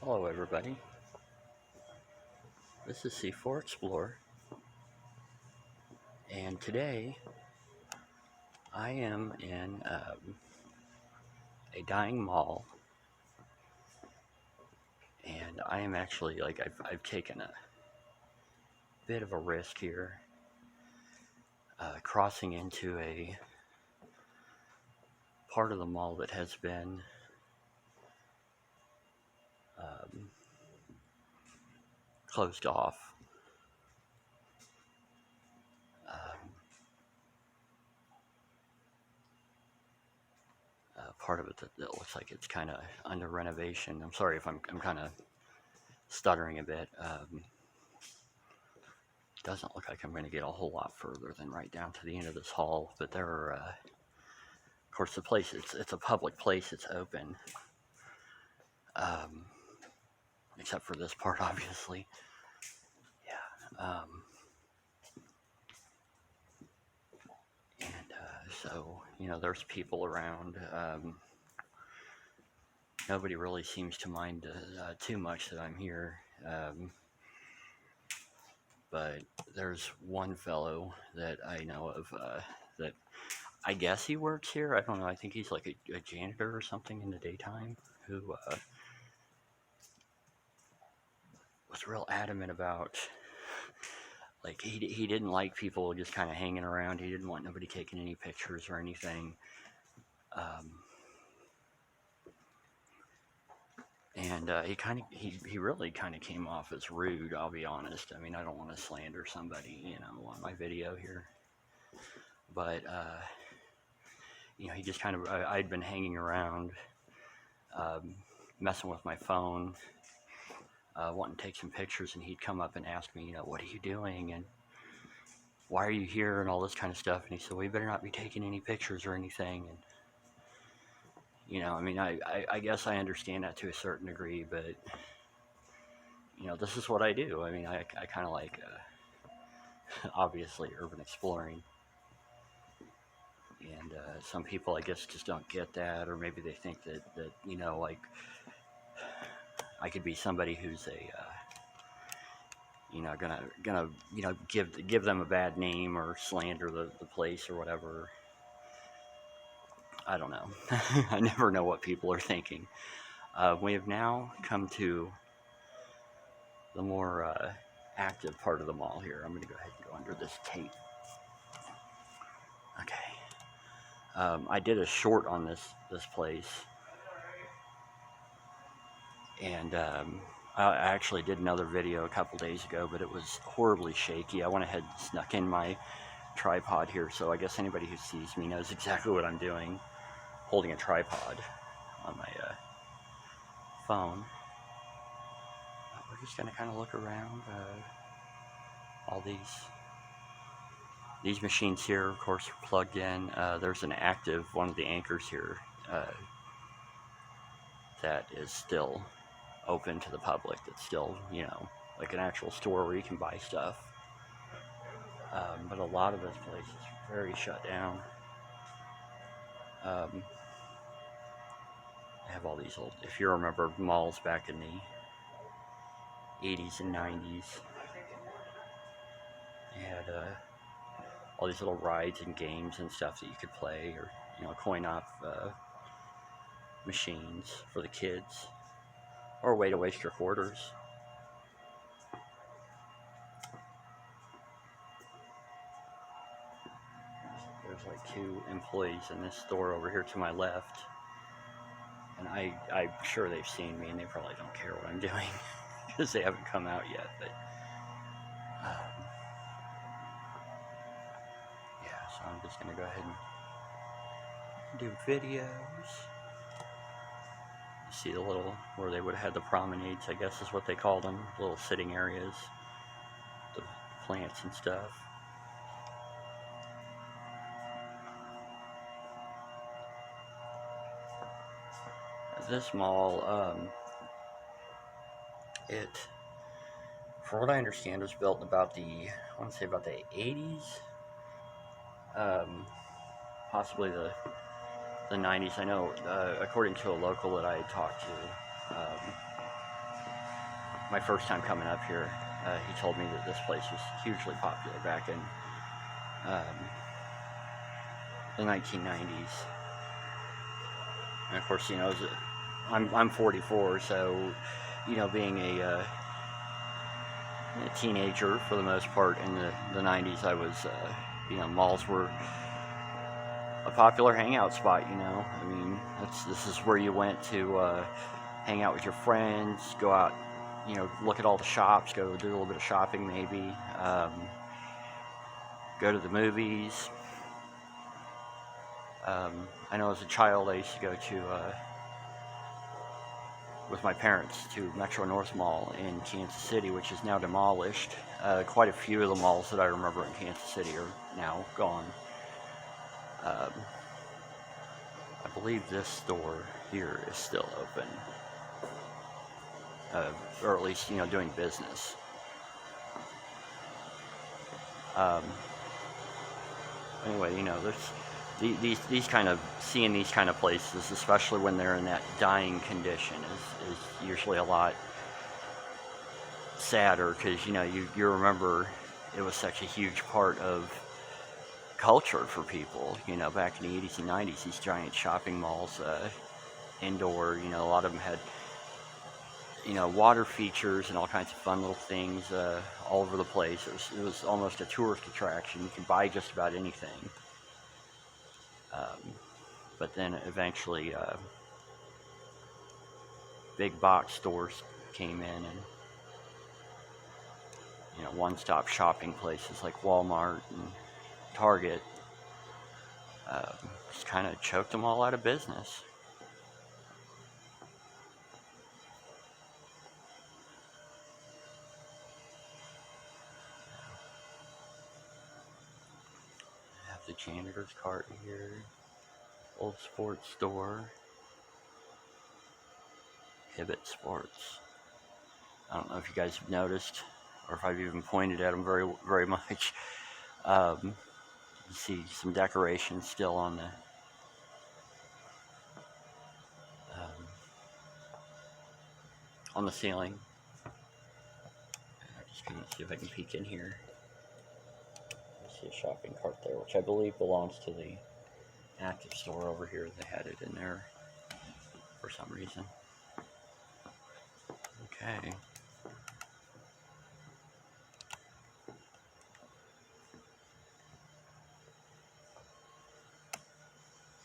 Hello everybody, this is C4 Explorer, and today I am in a dying mall, and I am actually, I've taken a bit of a risk here, crossing into a part of the mall that has been um, closed off. Um, Part of it that looks like it's kind of under renovation. I'm sorry if I'm kind of stuttering a bit. Doesn't look like I'm going to get a whole lot further than right down to the end of this hall, but there are, of course, the place, it's a public place, it's open, um, except for this part, obviously. Yeah. So, there's people around. Nobody really seems to mind too much that I'm here. But there's one fellow that I know of that I guess he works here. I don't know. I think he's like a janitor or something in the daytime who was real adamant about, like, he didn't like people just kind of hanging around. He didn't want nobody taking any pictures or anything. Um, and he really kind of came off as rude. I'll be honest. I mean, I don't want to slander somebody, on my video here, but he just kind of I'd been hanging around, um, messing with my phone, wanting to take some pictures, and he'd come up and ask me, what are you doing, and why are you here, and all this kind of stuff. And he said, well, you better not be taking any pictures or anything. And I mean, I guess I understand that to a certain degree, but this is what I do. I mean, I kind of like, obviously, urban exploring. And some people, I guess, just don't get that, or maybe they think that like, I could be somebody who's gonna give them a bad name or slander the place or whatever. I don't know. I never know what people are thinking. We have now come to the more active part of the mall here. I'm going to go ahead and go under this tape. Okay. I did a short on this place, and I actually did another video a couple days ago, but it was horribly shaky. I went ahead and snuck in my tripod here, so I guess anybody who sees me knows exactly what I'm doing, holding a tripod on my phone. We're just going to kind of look around. All these machines here, of course, are plugged in. There's an active, one of the anchors here, that is still open to the public. That's still, like an actual store where you can buy stuff. But a lot of this place is very shut down. They have all these old, if you remember malls back in the 80s and 90s, they had all these little rides and games and stuff that you could play, or coin op machines for the kids, or a way to waste your quarters. There's like two employees in this store over here to my left, and I'm sure they've seen me, and they probably don't care what I'm doing because they haven't come out yet. But yeah, so I'm just gonna go ahead and do videos. You see the little, where they would have had the promenades, I guess is what they called them, little sitting areas, the plants and stuff. This mall, it, from what I understand, was built in about the, I want to say about the 80s, possibly the 90s. I know, according to a local that I had talked to, my first time coming up here, he told me that this place was hugely popular back in um, the 1990s. And of course, I'm 44, so being a teenager for the most part in the 90s, I was, malls were a popular hangout spot. I mean, this is where you went to hang out with your friends, go out, look at all the shops, go do a little bit of shopping maybe, go to the movies. I know as a child I used to go to, with my parents, to Metro North Mall in Kansas City, which is now demolished. Quite a few of the malls that I remember in Kansas City are now gone. Um, I believe this store here is still open, or at least doing business. Anyway, there's these kind of seeing these kind of places, especially when they're in that dying condition, is usually a lot sadder, because you remember it was such a huge part of culture for people. Back in the 80s and 90s, these giant shopping malls, indoor. A lot of them had water features and all kinds of fun little things all over the place. It was almost a tourist attraction. You could buy just about anything. But then eventually big box stores came in, and one-stop shopping places like Walmart and Target just kind of choked them all out of business. I have the janitor's cart here. Old sports store. Hibbett Sports. I don't know if you guys have noticed, or if I've even pointed at them very, very much. You see some decorations still on the ceiling. I'm just gonna see if I can peek in here. I see a shopping cart there, which I believe belongs to the Active store over here. They had it in there for some reason. Okay.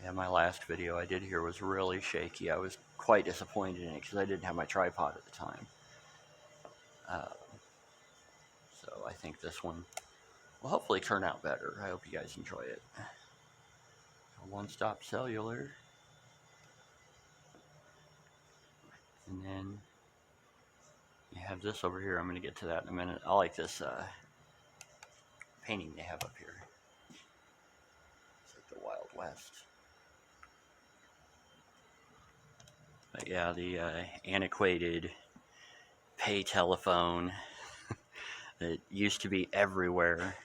Yeah, my last video I did here was really shaky. I was quite disappointed in it because I didn't have my tripod at the time. So I think this one will hopefully turn out better. I hope you guys enjoy it. One-stop cellular. And then you have this over here. I'm going to get to that in a minute. I like this painting they have up here. It's like the Wild West. But yeah, the antiquated pay telephone that used to be everywhere.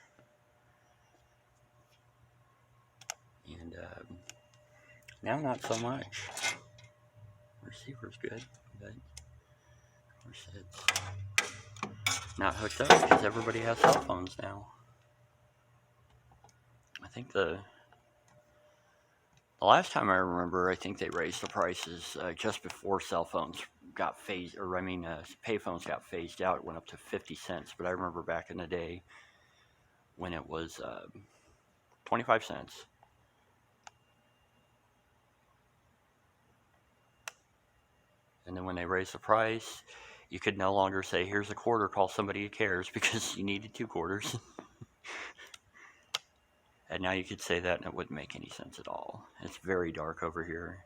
And now not so much. Receiver's good, but of course it's not hooked up because everybody has cell phones now. I think the last time I remember, I think they raised the prices just before cell phones got phased, or payphones got phased out. It went up to 50 cents, but I remember back in the day when it was 25 cents. And then when they raised the price, you could no longer say, here's a quarter, call somebody who cares, because you needed 2 quarters. And now you could say that and it wouldn't make any sense at all. It's very dark over here.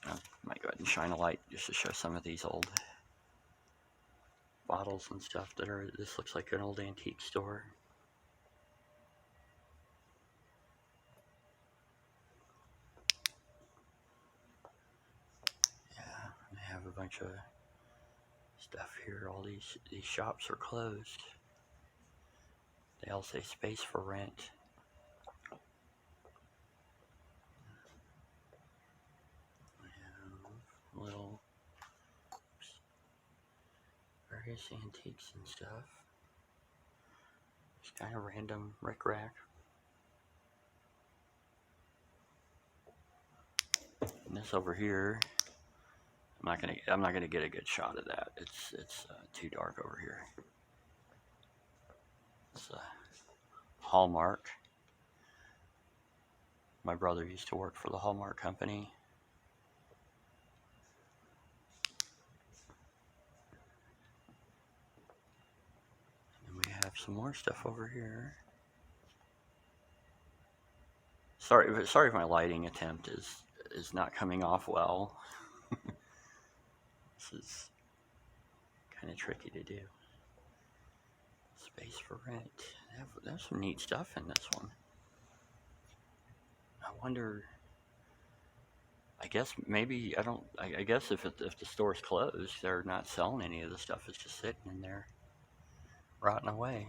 I might go ahead and shine a light just to show some of these old bottles and stuff that are, this looks like an old antique store. Yeah, they have a bunch of stuff here. All these shops are closed. They all say space for rent. Little various antiques and stuff. Just kind of random rickrack. And this over here, I'm not gonna get a good shot of that. It's too dark over here. It's a Hallmark. My brother used to work for the Hallmark company. And we have some more stuff over here. Sorry if my lighting attempt is not coming off well. This is kind of tricky to do. Space for rent. There's some neat stuff in this one. I wonder. I guess maybe I don't. I guess if the store's closed, they're not selling any of the stuff. It's just sitting in there, rotting away.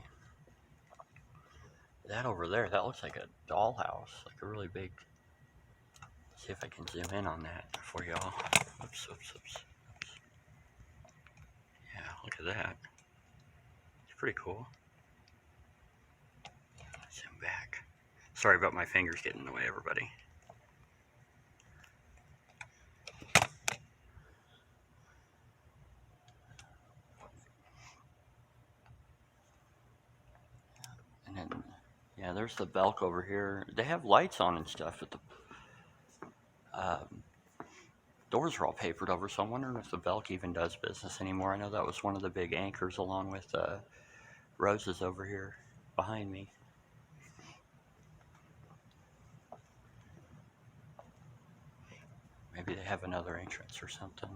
That over there, that looks like a dollhouse, like a really big. See if I can zoom in on that for y'all. Oops. Yeah, look at that. It's pretty cool. Zoom back. Sorry about my fingers getting in the way, everybody. And then, yeah, there's the Belk over here. They have lights on and stuff, but the doors are all papered over, so I'm wondering if the Belk even does business anymore. I know that was one of the big anchors along with Rose's over here behind me. Maybe they have another entrance or something.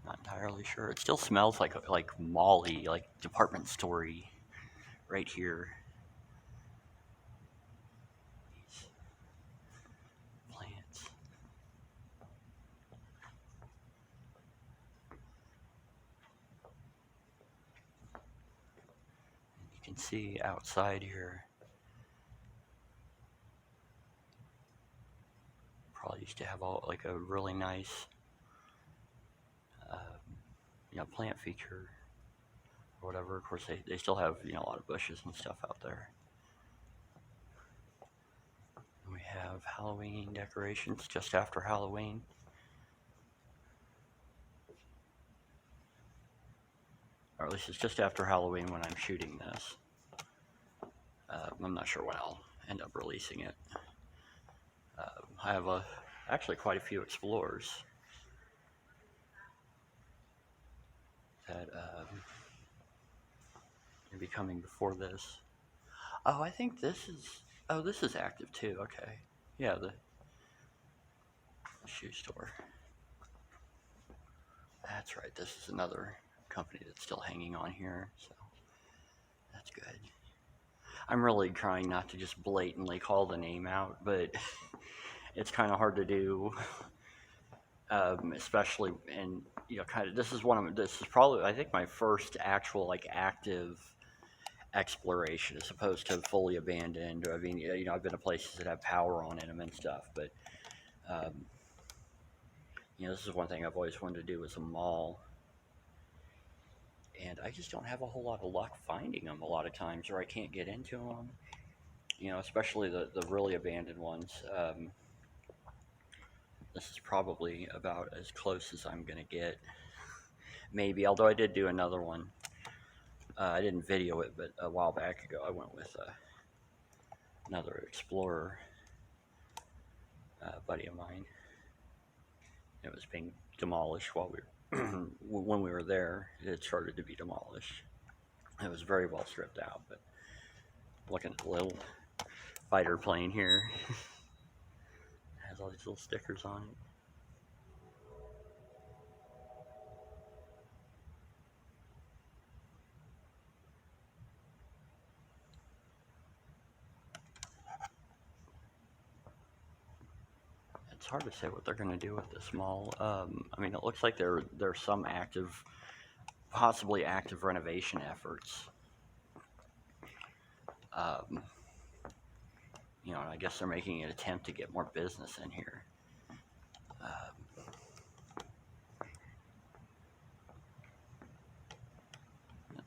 Not entirely sure. It still smells like mall-y, like department store-y right here. These plants. And you can see outside here. Probably used to have like a really nice plant feature or whatever. Of course, they still have a lot of bushes and stuff out there. And we have Halloween decorations just after Halloween. Or at least it's just after Halloween when I'm shooting this. I'm not sure when I'll end up releasing it. I have actually quite a few Explorers that will be coming before this. Oh, I think this is active too. Okay, yeah, the shoe store. That's right. This is another company that's still hanging on here, so that's good. I'm really trying not to just blatantly call the name out, but it's kind of hard to do, especially in this is probably I think my first actual active exploration as opposed to fully abandoned. I mean, I've been to places that have power on in them and stuff, but this is one thing I've always wanted to do is a mall. And I just don't have a whole lot of luck finding them a lot of times, or I can't get into them. Especially the really abandoned ones. This is probably about as close as I'm gonna get. Maybe, although I did do another one. I didn't video it, but a while back ago I went with another Explorer buddy of mine. It was being demolished while when we were there. It started to be demolished. It was very well stripped out, but looking at the little fighter plane here. It has all these little stickers on it. It's hard to say what they're going to do with this mall. I mean, it looks like there's some possibly active renovation efforts. And I guess they're making an attempt to get more business in here.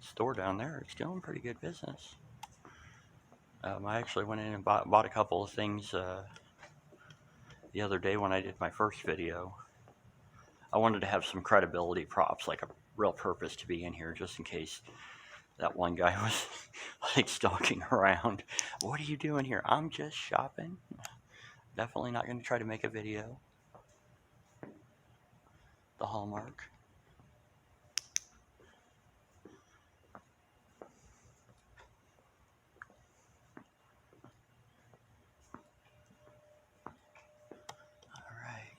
store down there. It's doing pretty good business. I actually went in and bought a couple of things the other day when I did my first video. I wanted to have some credibility props, like a real purpose to be in here, just in case that one guy was like stalking around. What are you doing here? I'm just shopping. Definitely not going to try to make a video. The Hallmark. Alright.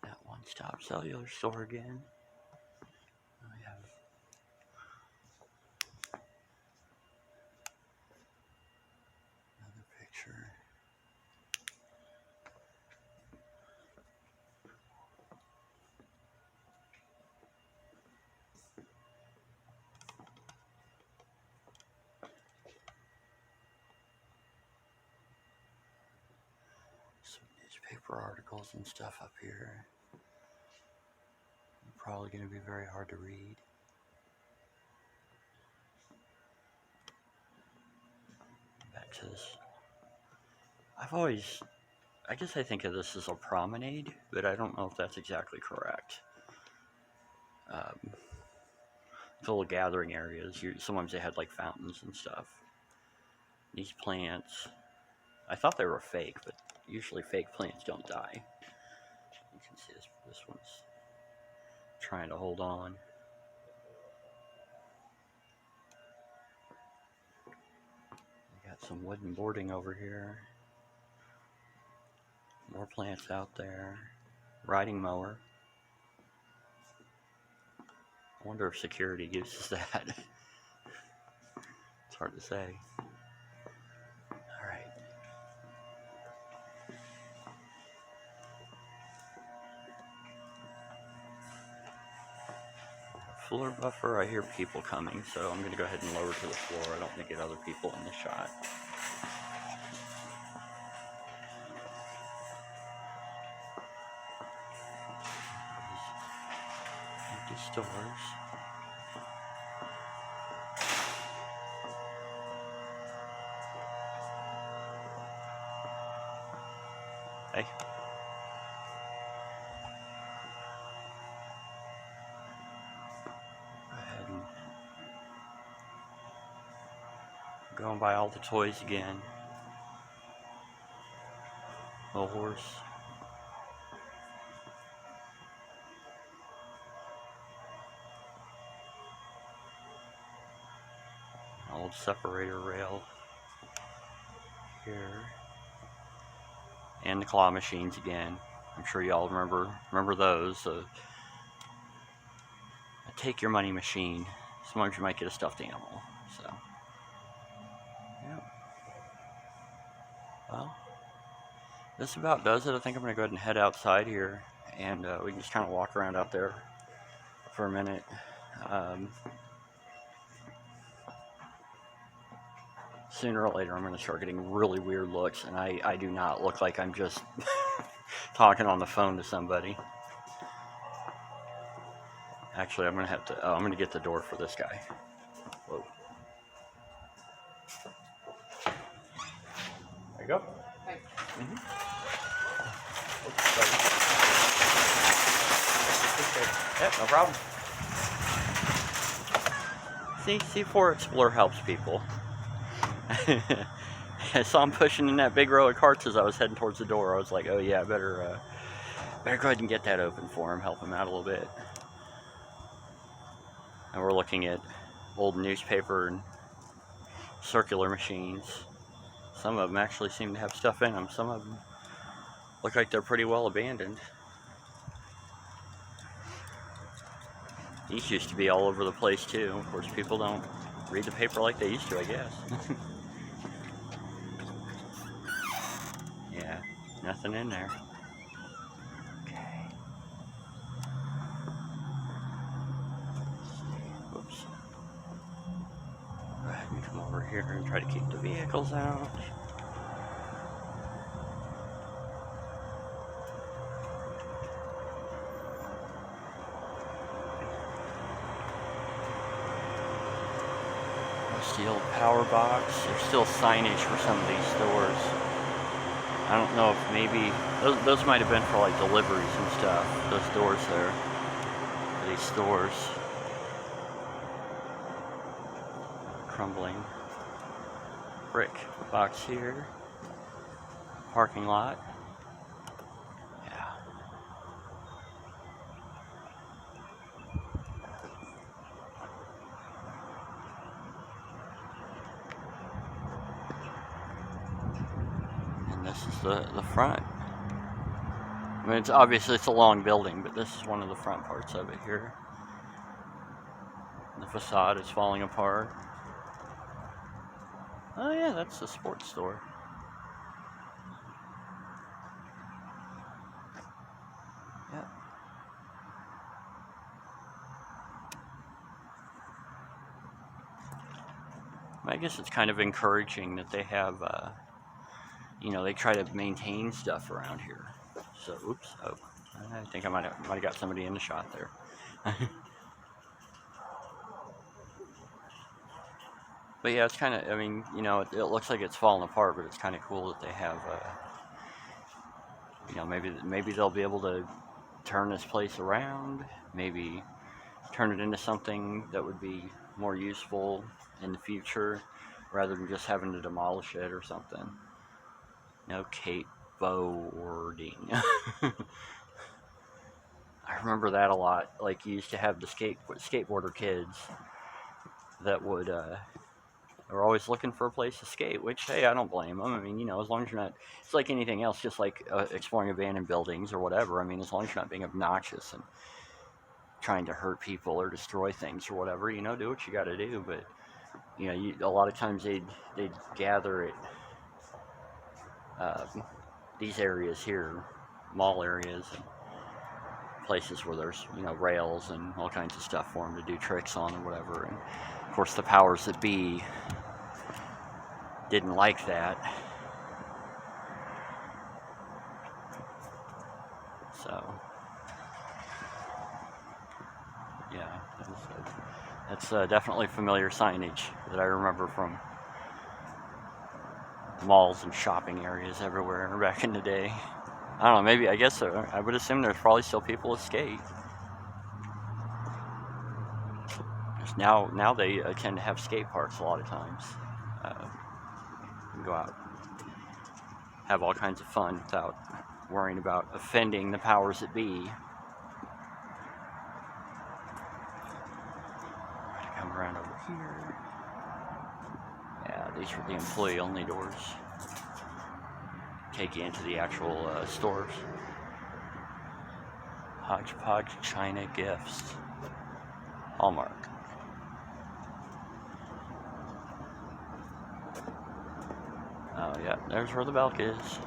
That one-stop cellular store again. We have another picture. Some newspaper articles and stuff up here. Probably going to be very hard to read. Back to this. I guess I think of this as a promenade, but I don't know if that's exactly correct. Little gathering areas. Sometimes they had like fountains and stuff. These plants, I thought they were fake, but usually fake plants don't die. You can see this one's trying to hold on. We got some wooden boarding over here. More plants out there. Riding mower. I wonder if security uses that. It's hard to say. Alright. Floor buffer, I hear people coming, so I'm going to go ahead and lower to the floor. I don't want to get other people in the shot. Empty stores. Hey. Go and buy all the toys again. Little horse. Old separator rail here. And the claw machines again. I'm sure y'all remember those. Take your money machine. Sometimes you might get a stuffed animal. So, yeah. Well, this about does it. I think I'm going to go ahead and head outside here, and we can just kind of walk around out there for a minute. Sooner or later, I'm going to start getting really weird looks, and I do not look like I'm just talking on the phone to somebody. Actually, I'm going to have to, I'm going to get the door for this guy. Whoa. There you go. Hey. Mm-hmm. Yep, no problem. See, C4 Explorer helps people. I saw him pushing in that big row of carts as I was heading towards the door. I was like, oh yeah, better go ahead and get that open for him, help him out a little bit. And we're looking at old newspaper and circular machines. Some of them actually seem to have stuff in them. Some of them look like they're pretty well abandoned. These used to be all over the place too. Of course, people don't read the paper like they used to, I guess. Yeah, nothing in there. Okay. Whoops. Go ahead and come over here and try to keep the vehicles out. the old power box. There's still signage for some of these stores. I don't know if maybe those might have been for like deliveries and stuff. Those doors there, these stores. Crumbling brick box here. Parking lot. Yeah. And this is the front. I mean, it's obviously it's a long building, but this is one of the front parts of it here. The facade is falling apart. Oh yeah, that's the sports store. Yeah. I guess it's kind of encouraging that they have, you know, they try to maintain stuff around here. So, oops, oh, I think I might have got somebody in the shot there. But yeah, it's kind of, I mean, you know, it looks like it's falling apart, but it's kind of cool that they have, you know, maybe they'll be able to turn this place around, maybe turn it into something that would be more useful in the future, rather than just having to demolish it or something. No skateboarding. I remember that a lot. Like, you used to have the skateboarder kids that would, are always looking for a place to skate, which, hey, I don't blame them. I mean, you know, as long as you're not, it's like anything else, just like exploring abandoned buildings or whatever. I mean, as long as you're not being obnoxious and trying to hurt people or destroy things or whatever, you know, do what you got to do. But, you know, a lot of times they'd gather at these areas here, mall areas, and places where there's, you know, rails and all kinds of stuff for them to do tricks on or whatever. And of course the powers that be didn't like that. So yeah, that's definitely familiar signage that I remember from malls and shopping areas everywhere back in the day. I don't know, maybe, I guess, I would assume there's probably still people that skate. Now they tend to have skate parks a lot of times. You can go out, have all kinds of fun without worrying about offending the powers that be. Come around over here. Yeah, these are the employee-only doors. Take you into the actual stores. Hodgepodge China Gifts. Hallmark. Oh yeah, there's where the Belk is.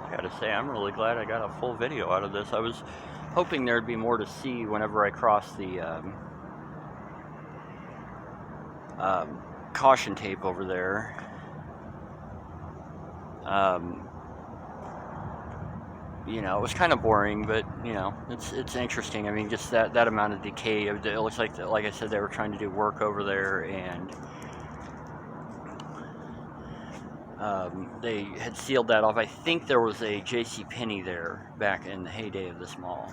I gotta say, I'm really glad I got a full video out of this. I was hoping there'd be more to see whenever I crossed the caution tape over there. You know, it was kind of boring, but you know, it's interesting. I mean, just that amount of decay. It looks like I said, they were trying to do work over there, and they had sealed that off. I think there was a JCPenney there back in the heyday of this mall,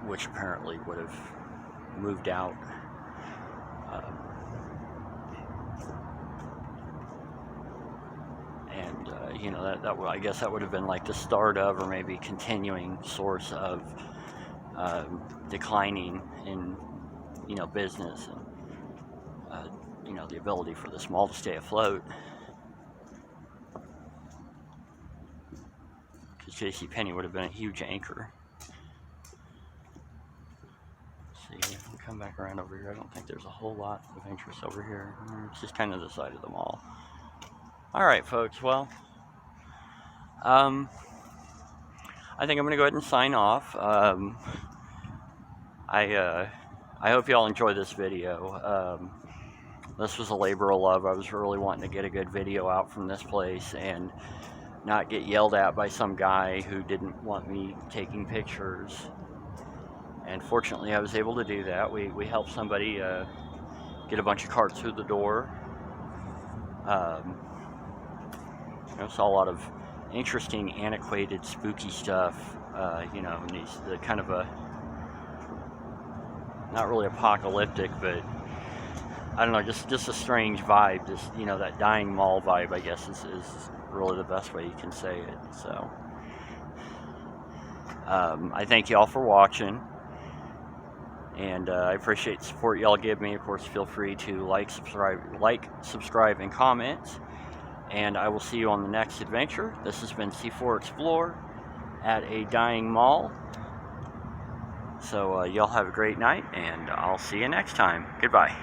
which apparently would have moved out. You know, that I guess that would have been like the start of, or maybe continuing source of declining in, you know, business and you know, the ability for this mall to stay afloat. Because JCPenney would have been a huge anchor. Let's see, I'll come back around over here. I don't think there's a whole lot of interest over here. It's just kind of the side of the mall. All right, folks. Well, I think I'm going to go ahead and sign off. I hope y'all enjoy this video. This was a labor of love. I was really wanting to get a good video out from this place and not get yelled at by some guy who didn't want me taking pictures. And fortunately, I was able to do that. We helped somebody get a bunch of carts through the door. I saw a lot of interesting, antiquated, spooky stuff. You know, the kind of a, not really apocalyptic, but I don't know, just a strange vibe. Just, you know, that dying mall vibe, I guess, is really the best way you can say it. So, I thank y'all for watching. And I appreciate the support y'all give me. Of course, feel free to like, subscribe, and comment. And I will see you on the next adventure. This has been C4 Explorer at a dying mall. So y'all have a great night, and I'll see you next time. Goodbye.